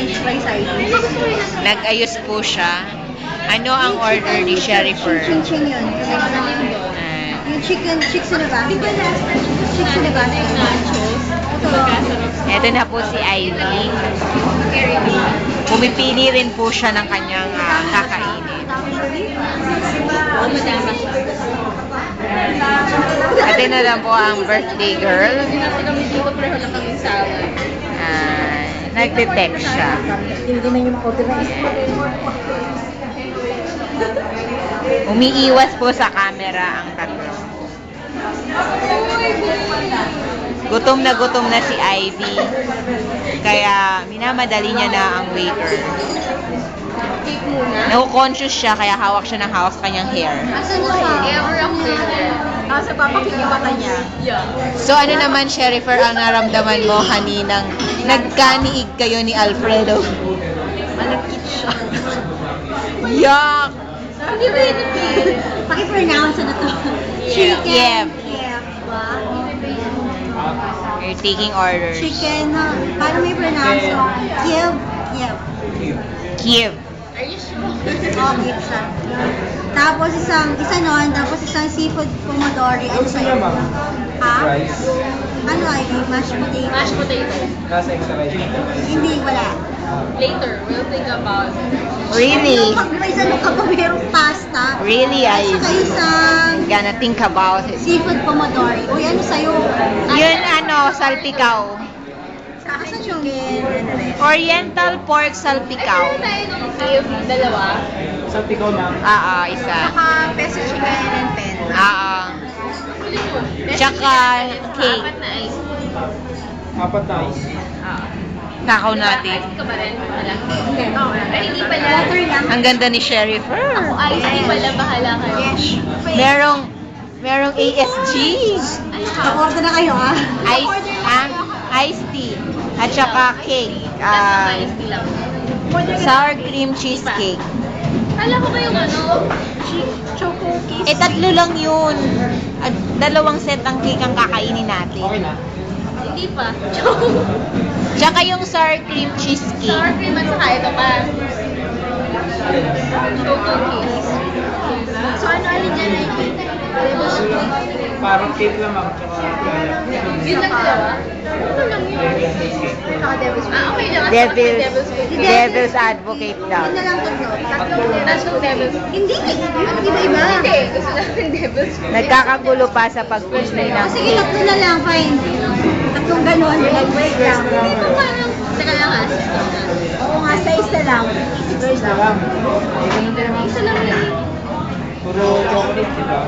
french fries item. Nag-ayos po siya. Ano ang order ni Sherifer? Chin-chin yun. Yung chicks na ba? Chicks na ba? Ito na po si Ivy. Pumipili rin po siya ng kanyang kakainin. Ito na lang po ang birthday girl. Nagte-text siya. Hindi na yung order na Umiiwas po sa camera ang tatlo. Gutom na si Ivy. Kaya minamadali niya na ang waiter. Naku-conscious siya kaya hawak siya ng hawak sa kanyang hair. Asan mo siya? Sa papakinggan mata niya. So ano naman, Sherifer, ang naramdaman mo kaninang nagkaniig kayo ni Alfredo? Malapit siya. Yuck! Hindi pwede. Paki-pronounce na to. Chicken. Yep. Yep. You're taking orders. Chicken. Paano may pronounce mo? Kiev. Kiev. Kiev. Okay siya. Tapos isa nun, tapos isang seafood pomodori. Ano sa'yo? Ha? Ano ay? Mashed potato. Mashed potato. Nasa extra rice. Hindi, wala. Later, we'll think about Really? May ano ka ba merong pasta? Really, Saka isang gonna think about it. seafood pomodori. Uy, ano sa'yo? Yun salpikaw. Sa akin chicken. Oriental pork salpikaw. tayo nung Kiev, dalawa. Sa tikaw na. Isa. Saka peso chicken and pen. Tsaka cake. Apat na ice. Apat na ice. Nakaw natin. Ice ka ba rin? Wala. Hindi. Ay, hindi pala. Water lang. Ang ganda ni Sherifer. Ice, hindi pala. Bahala kayo. Yes. Merong ASG. Order na kayo, ha? Iced tea. At saka cake. Tatlo ice tea lang. Sour cream cheesecake. Kala ko ba yung ano? Choco cookies. Tatlo lang yun. At dalawang set ang cake ang kakainin natin. Okay na. Hindi pa. Tsaka yung sour cream cheesecake. Sour cream at saka ito pa. Choco cookies. So, ano alin dyan ay cake? Parang cake lang ako. Tsaka Yun lang dalawa? Ano lang yun? Saka devil's food. Okay lang. Devil's food. Devil's advocate daw. Yun na lang tatlo. Tatlong devil's food. Hindi. Iba-iba. Hindi. Gusto namin devil's food. Nagkakagulo pa sa pagpili ng Sige, tatlo na lang. Fine. Tatlong ganon. Wait lang. Ito parang, teka lang ha. Oo nga, size na lang. rice na lang. Isa lang. Puro chocolate, di ba?